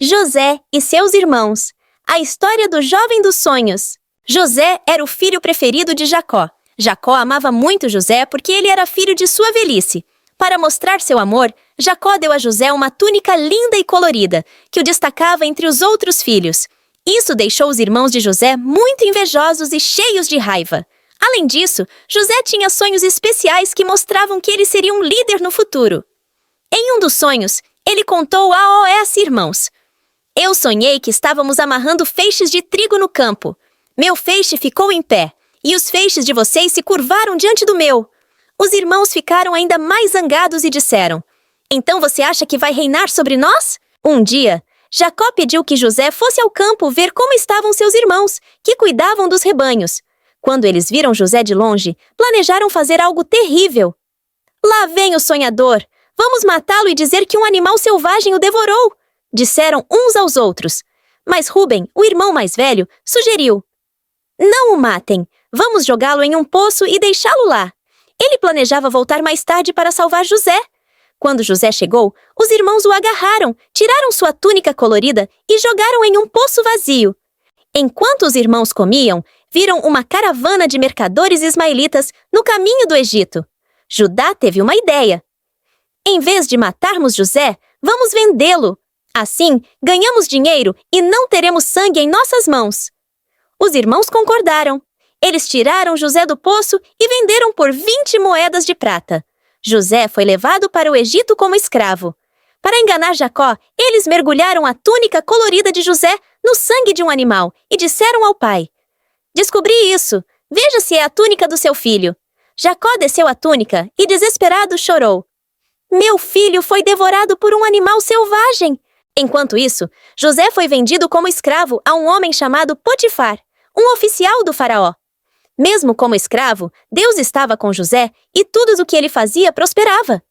José e seus irmãos. A história do jovem dos sonhos. José era o filho preferido de Jacó. Jacó amava muito José porque ele era filho de sua velhice. Para mostrar seu amor, Jacó deu a José uma túnica linda e colorida, que o destacava entre os outros filhos. Isso deixou os irmãos de José muito invejosos e cheios de raiva. Além disso, José tinha sonhos especiais que mostravam que ele seria um líder no futuro. Em um dos sonhos, ele contou a irmãos: "Eu sonhei que estávamos amarrando feixes de trigo no campo. Meu feixe ficou em pé, e os feixes de vocês se curvaram diante do meu." Os irmãos ficaram ainda mais zangados e disseram: "Então você acha que vai reinar sobre nós?" Um dia, Jacó pediu que José fosse ao campo ver como estavam seus irmãos, que cuidavam dos rebanhos. Quando eles viram José de longe, planejaram fazer algo terrível. "Lá vem o sonhador! Vamos matá-lo e dizer que um animal selvagem o devorou!" disseram uns aos outros. Mas Ruben, o irmão mais velho, sugeriu: "Não o matem. Vamos jogá-lo em um poço e deixá-lo lá." Ele planejava voltar mais tarde para salvar José. Quando José chegou, os irmãos o agarraram, tiraram sua túnica colorida e jogaram em um poço vazio. Enquanto os irmãos comiam, viram uma caravana de mercadores ismaelitas no caminho do Egito. Judá teve uma ideia. "Em vez de matarmos José, vamos vendê-lo. Assim, ganhamos dinheiro e não teremos sangue em nossas mãos." Os irmãos concordaram. Eles tiraram José do poço e venderam por 20 moedas de prata. José foi levado para o Egito como escravo. Para enganar Jacó, eles mergulharam a túnica colorida de José no sangue de um animal e disseram ao pai: "Descobri isso. Veja se é a túnica do seu filho." Jacó desceu a túnica e, desesperado, chorou: "Meu filho foi devorado por um animal selvagem." Enquanto isso, José foi vendido como escravo a um homem chamado Potifar, um oficial do faraó. Mesmo como escravo, Deus estava com José e tudo o que ele fazia prosperava.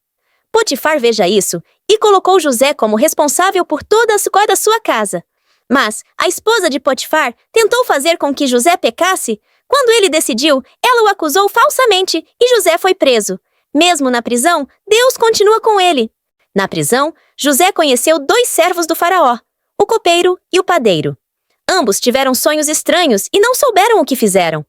Potifar veja isso e colocou José como responsável por toda a sua casa. Mas a esposa de Potifar tentou fazer com que José pecasse. Quando ele decidiu, ela o acusou falsamente e José foi preso. Mesmo na prisão, Deus continua com ele. Na prisão, José conheceu 2 servos do faraó, o copeiro e o padeiro. Ambos tiveram sonhos estranhos e não souberam o que fizeram.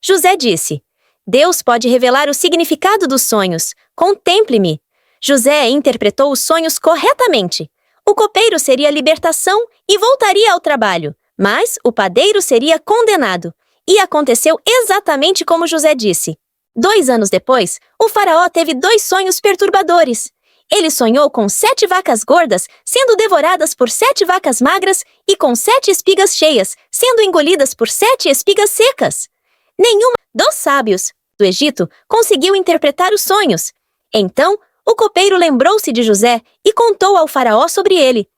José disse: "Deus pode revelar o significado dos sonhos. Contemple-me." José interpretou os sonhos corretamente. O copeiro seria libertação e voltaria ao trabalho, mas o padeiro seria condenado. E aconteceu exatamente como José disse. 2 anos depois, o faraó teve 2 sonhos perturbadores. Ele sonhou com 7 vacas gordas sendo devoradas por 7 vacas magras e com 7 espigas cheias sendo engolidas por 7 espigas secas. Nenhuma dos sábios do Egito conseguiu interpretar os sonhos. Então, o copeiro lembrou-se de José e contou ao faraó sobre ele.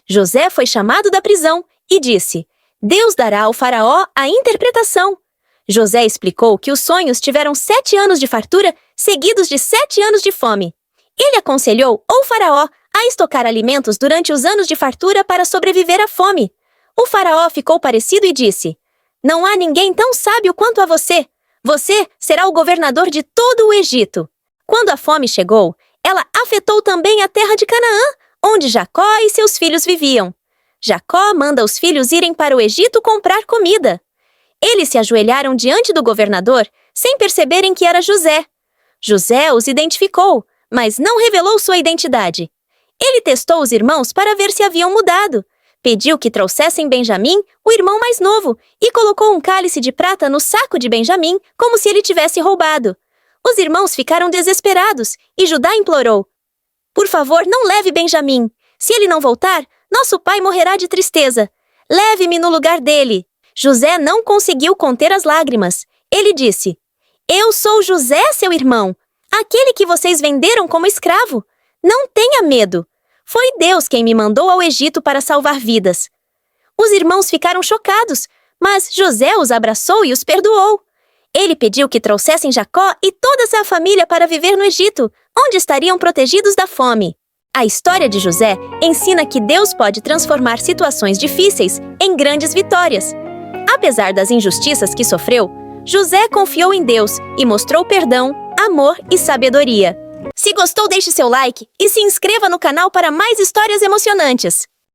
José foi chamado da prisão e disse: "Deus dará ao faraó a interpretação." José explicou que os sonhos tiveram 7 anos de fartura seguidos de 7 anos de fome. Ele aconselhou o faraó a estocar alimentos durante os anos de fartura para sobreviver à fome. O faraó ficou parecido e disse: "Não há ninguém tão sábio quanto a você. Você será o governador de todo o Egito." Quando a fome chegou, ela afetou também a terra de Canaã, onde Jacó e seus filhos viviam. Jacó manda os filhos irem para o Egito comprar comida. Eles se ajoelharam diante do governador, sem perceberem que era José. José os identificou, mas não revelou sua identidade. Ele testou os irmãos para ver se haviam mudado. Pediu que trouxessem Benjamim, o irmão mais novo, e colocou um cálice de prata no saco de Benjamim, como se ele tivesse roubado. Os irmãos ficaram desesperados, e Judá implorou: "Por favor, não leve Benjamim. Se ele não voltar, nosso pai morrerá de tristeza. Leve-me no lugar dele." José não conseguiu conter as lágrimas. Ele disse: "Eu sou José, seu irmão, aquele que vocês venderam como escravo. Não tenha medo. Foi Deus quem me mandou ao Egito para salvar vidas." Os irmãos ficaram chocados, mas José os abraçou e os perdoou. Ele pediu que trouxessem Jacó e toda a família para viver no Egito, onde estariam protegidos da fome. A história de José ensina que Deus pode transformar situações difíceis em grandes vitórias. Apesar das injustiças que sofreu, José confiou em Deus e mostrou perdão, amor e sabedoria. Se gostou, deixe seu like e se inscreva no canal para mais histórias emocionantes.